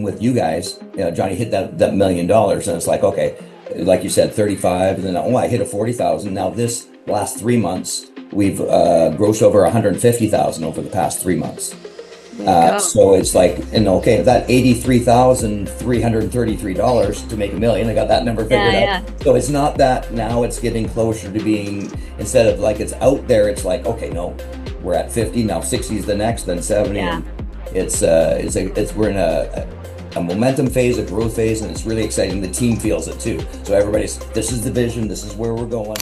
with you guys, Johnny hit that $1 million, and it's like, okay, like you said, 35, and then I hit a 40,000. Now this last 3 months, we've grossed over 150,000 over the past 3 months. There you go. So it's like, and okay, that $83,333 to make a million, I got that number Yeah, figured out. yeah, So it's not that now it's getting closer to being, instead of like it's out there, it's like, okay, no, we're at 50, now 60 is the next, then 70. yeah. And we're in a momentum phase, a growth phase, and it's really exciting. The team feels it too. So everybody's, this is the vision, this is where we're going.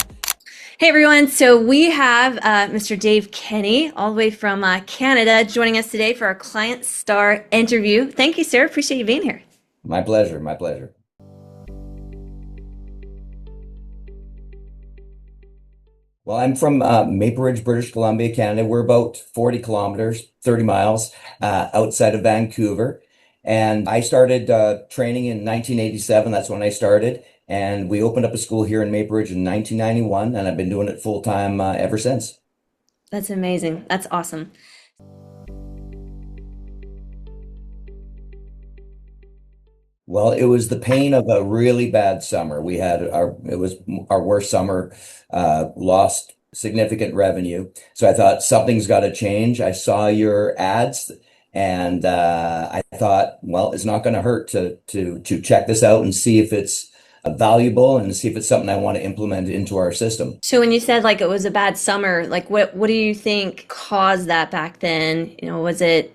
Hey everyone, so we have Mr. Dave Kinney, all the way from Canada, joining us today for our Client Star interview. Thank you, sir. Appreciate you being here. My pleasure, my pleasure. Well, I'm from Maple Ridge, British Columbia, Canada. We're about 40 kilometers, 30 miles outside of Vancouver. And I started training in 1987. That's when I started. And we opened up a school here in Maple Ridge in 1991, and I've been doing it full time ever since. That's amazing. That's awesome. Well, it was the pain of a really bad summer. It was our worst summer, lost significant revenue. So I thought something's got to change. I saw your ads, and I thought, well, it's not going to hurt to check this out and see if it's valuable and see if it's something I want to implement into our system. So when you said like it was a bad summer, like what do you think caused that back then? Was it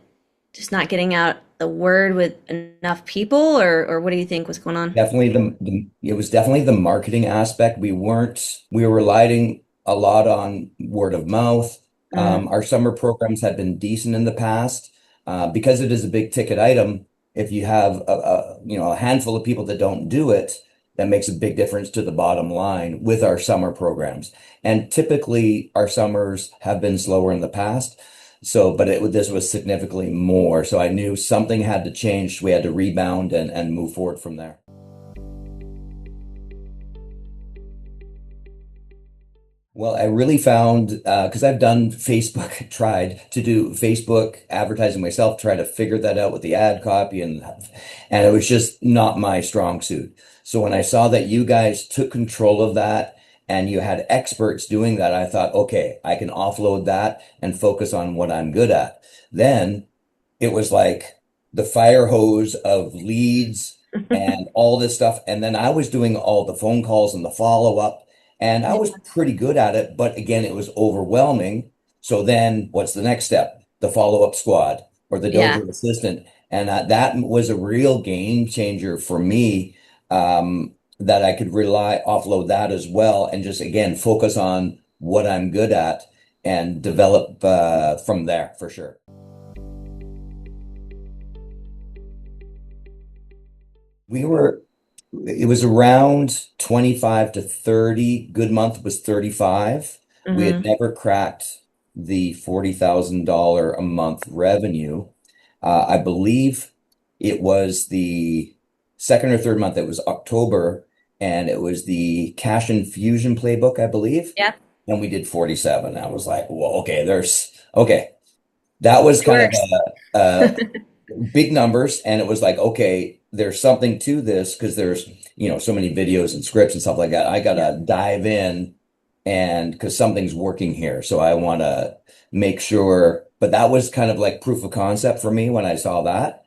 just not getting out the word with enough people, or what do you think was going on? Definitely it was definitely the marketing aspect. We were relying a lot on word of mouth. Mm, Our summer programs had been decent in the past. Because it is a big ticket item, if you have a handful of people that don't do it, that makes a big difference to the bottom line with our summer programs. And typically our summers have been slower in the past. So, but this was significantly more. So I knew something had to change. We had to rebound and move forward from there. Well, I really found, because I've done Facebook, tried to do Facebook advertising myself, try to figure that out with the ad copy, and it was just not my strong suit. So when I saw that you guys took control of that and you had experts doing that, I thought, okay, I can offload that and focus on what I'm good at. Then it was like the fire hose of leads and all this stuff. And then I was doing all the phone calls and the follow-up, and I yeah, was pretty good at it. But again, it was overwhelming. So then what's the next step? The follow-up squad or the yeah, dojo assistant. And that was a real game changer for me, that I could offload that as well, and just again focus on what I'm good at and develop from there for sure. We were, it was around 25 to 30. Good month was 35. We had hmm, never cracked the $40,000 a month revenue. I believe it was the second or third month. It was October, and it was the cash infusion playbook, I believe. yeah. And we did 47. I was like, well, okay, okay. That was It kind of works. big numbers, and it was like, okay, there's something to this because there's so many videos and scripts and stuff like that. I Yeah, gotta dive in, and because something's working here, so I want to make sure. But that was kind of like proof of concept for me when I saw that,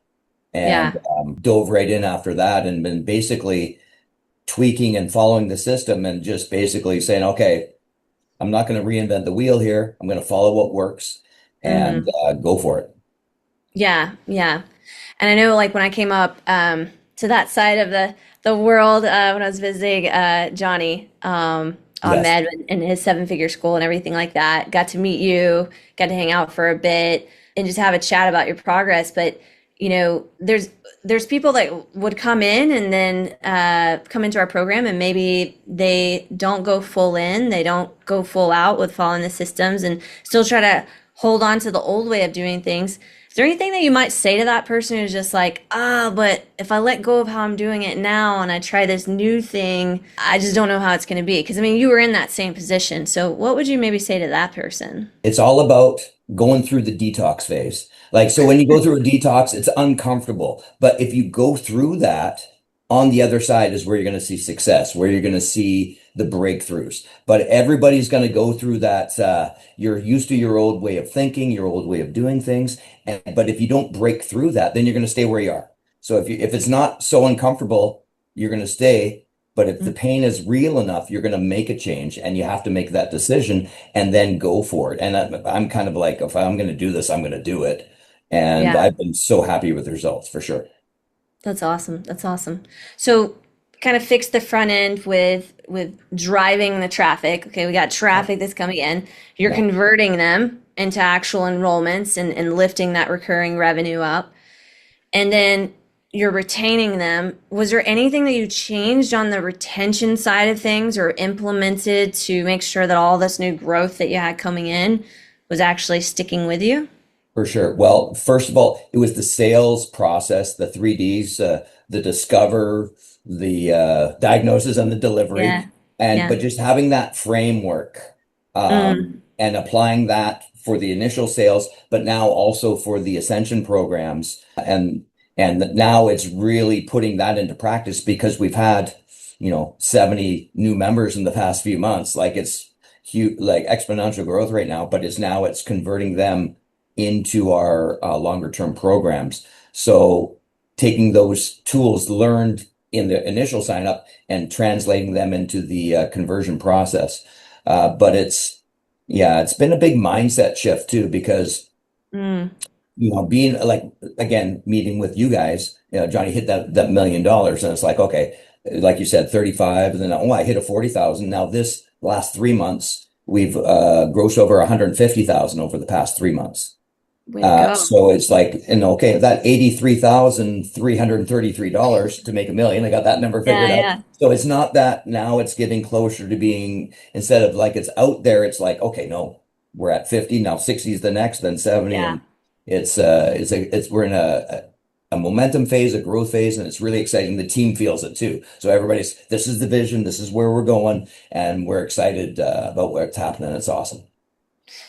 and yeah. dove right in after that, and been basically tweaking and following the system, and just basically saying, okay, I'm not going to reinvent the wheel here. I'm going to follow what works and Hmm. go for it. Yeah, yeah. And I know like when I came up to that side of the world when I was visiting Johnny Yes. Ahmed and his seven-figure school and everything like that, got to meet you, got to hang out for a bit and just have a chat about your progress. But there's people that would come in and then come into our program and maybe they don't go full in, they don't go full out with following the systems and still try to hold on to the old way of doing things. Is there anything that you might say to that person who's just like, but if I let go of how I'm doing it now and I try this new thing, I just don't know how it's going to be? Because I mean, you were in that same position. So what would you maybe say to that person? It's all about going through the detox phase. Like, so when you go through a detox, it's uncomfortable. But if you go through that, on the other side is where you're going to see success, where you're going to see the breakthroughs. But everybody's going to go through that. You're used to your old way of thinking, your old way of doing things. But if you don't break through that, then you're going to stay where you are. So if it's not so uncomfortable, you're going to stay. But if the pain is real enough, you're going to make a change and you have to make that decision and then go for it. And I'm kind of like, if I'm going to do this, I'm going to do it. And Yeah. I've been so happy with the results for sure. That's awesome. That's awesome. So kind of fix the front end with driving the traffic. Okay, we got Yeah. traffic that's coming in. You're Yeah. converting them into actual enrollments and lifting that recurring revenue up. And then you're retaining them. Was there anything that you changed on the retention side of things or implemented to make sure that all this new growth that you had coming in was actually sticking with you? For sure. Well, first of all, it was the sales process, the 3Ds, the discover, the diagnosis and the delivery. Yeah. But Yeah. just having that framework Mm. and applying that for the initial sales, but now also for the ascension programs. And now it's really putting that into practice because we've had, 70 new members in the past few months. Like it's huge, like exponential growth right now, but it's converting them into our longer term programs. So taking those tools learned in the initial sign up and translating them into the conversion process. But yeah, it's been a big mindset shift too, because, Mm. being like, again, meeting with you guys, Johnny hit that $1 million and it's like, okay, like you said, 35, and then, oh, I hit a 40,000. Now this last 3 months, we've grossed over 150,000 over the past 3 months. Way to go. So it's like, and okay, that $83,333 to make a million, I got that number Yeah, figured out. yeah. So it's not that now it's getting closer to being, instead of like it's out there, it's like, okay, no, we're at 50, now 60 is the next, then 70. Yeah. And we're in a momentum phase, a growth phase, and it's really exciting. The team feels it too. So this is the vision, this is where we're going, and we're excited about what's happening. It's awesome.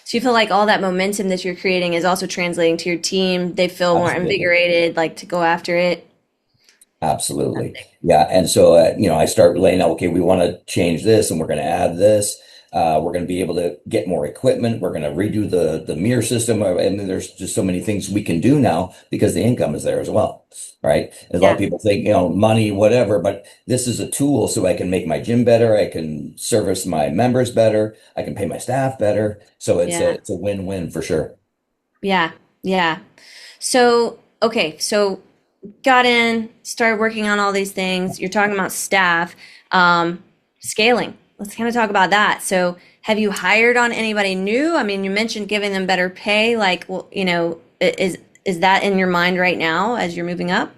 So you feel like all that momentum that you're creating is also translating to your team. They feel more Absolutely. invigorated, like to go after it. Absolutely. Yeah. And so, I start laying out, okay, we want to change this and we're going to add this. We're going to be able to get more equipment. We're going to redo the mirror system. And then there's just so many things we can do now because the income is there as well. Right. A lot of Yeah. people think, money, whatever, but this is a tool so I can make my gym better. I can service my members better. I can pay my staff better. So Yeah. it's a win-win for sure. Yeah. Yeah. So, okay. So got in, started working on all these things. You're talking about staff, scaling. Let's kind of talk about that. So have you hired on anybody new? I mean, you mentioned giving them better pay. Like, well, is that in your mind right now as you're moving up?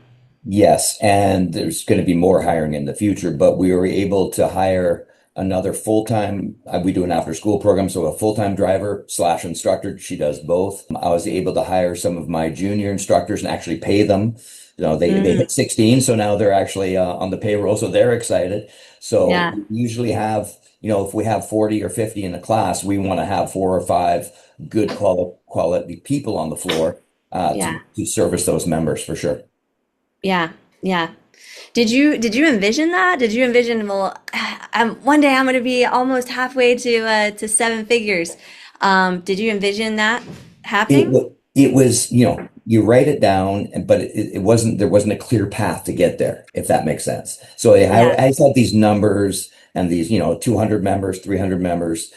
Yes, and there's going to be more hiring in the future, but we were able to hire another full-time, we do an after-school program, so a full-time driver slash instructor. She does both. I was able to hire some of my junior instructors and actually pay them. They Mm, hit 16, so now they're actually on the payroll, so they're excited. So yeah. we usually have, if we have 40 or 50 in a class, we want to have 4 or 5 good quality people on the floor Yeah. to service those members for sure. Yeah. Yeah. Did you envision that? Did you envision, well, one day I'm going to be almost halfway to seven figures. Did you envision that happening? It was, you write it down, but there wasn't a clear path to get there, if that makes sense. So Yeah. I had these numbers and these, 200 members, 300 members,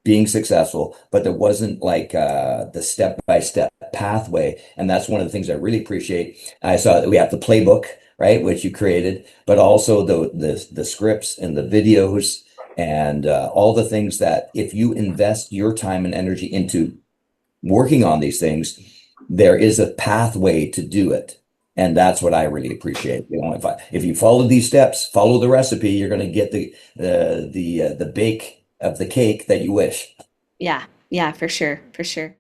being successful, but there wasn't like, the step-by-step pathway. And that's one of the things I really appreciate. I saw that we have the playbook, right, which you created, but also the scripts and the videos and, all the things that if you invest your time and energy into working on these things, there is a pathway to do it. And that's what I really appreciate. If you follow these steps, follow the recipe, you're going to get the bake of the cake that you wish. Yeah. Yeah, for sure. For sure.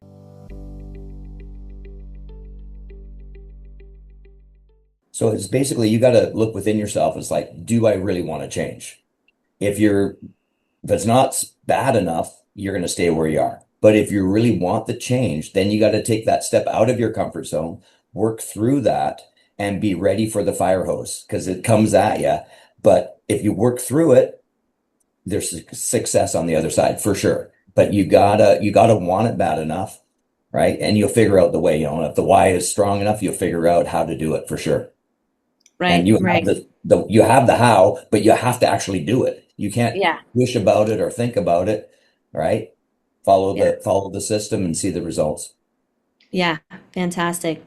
So it's basically you got to look within yourself. It's like, do I really want to change? If you're If it's not bad enough, you're going to stay where you are. But if you really want the change, then you got to take that step out of your comfort zone, work through that, and be ready for the fire hose because it comes at you. But if you work through it, there's success on the other side for sure. But you gotta want it bad enough, right? And you'll figure out the way. If the why is strong enough, you'll figure out how to do it for sure. And Right, you have right. the how, but you have to actually do it. You can't Yeah, wish about it or think about it, right? yeah, Follow the system and see the results. yeah. Fantastic.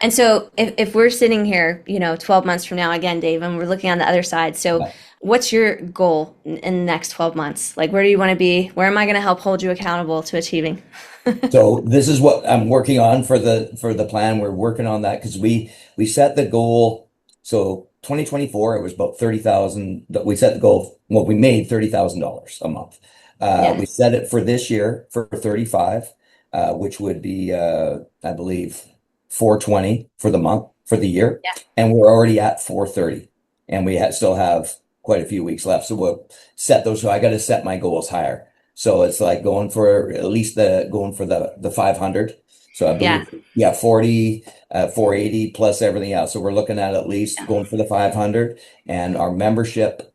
And so if we're sitting here, 12 months from now again, Dave, and we're looking on the other side, so Yeah. what's your goal in the next 12 months? Like, where do you want to be? Where am I going to help hold you accountable to achieving? So this is what I'm working on for the plan. We're working on that because we set the goal. So 2024, it was about 30,000. We set the goal. Well, we made $30,000 a month. We Yes. set it for this year for 35, which would be I believe 420 for the month for the year, Yeah. and we're already at 430, and still have quite a few weeks left. So we'll set those. So I got to set my goals higher. So it's like going for the 500. So I Yeah. believe, yeah, 40, 480 plus everything else. So we're looking at least going for the 500 and our membership.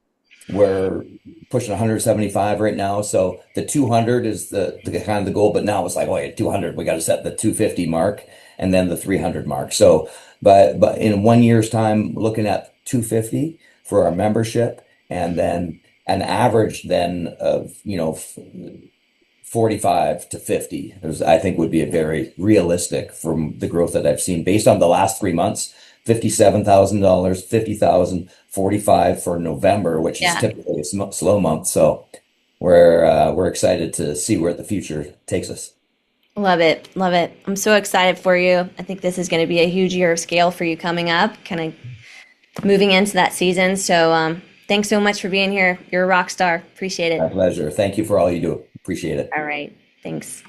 We're pushing 175 right now. So the 200 is the kind of the goal, but now it's like, oh, yeah, 200, we got to set the 250 mark and then the 300 mark. So, but in 1 year's time, looking at 250 for our membership and then an average then of, 45 to 50 I think would be a very realistic from the growth that I've seen based on the last 3 months, $57,000, 50,000, 45 for November, which is Yeah. typically a slow month. So we're excited to see where the future takes us. Love it. Love it. I'm so excited for you. I think this is going to be a huge year of scale for you coming up, kind of moving into that season. So, thanks so much for being here. You're a rock star. Appreciate My it. pleasure. Thank you for all you do. Appreciate it. All right. Thanks.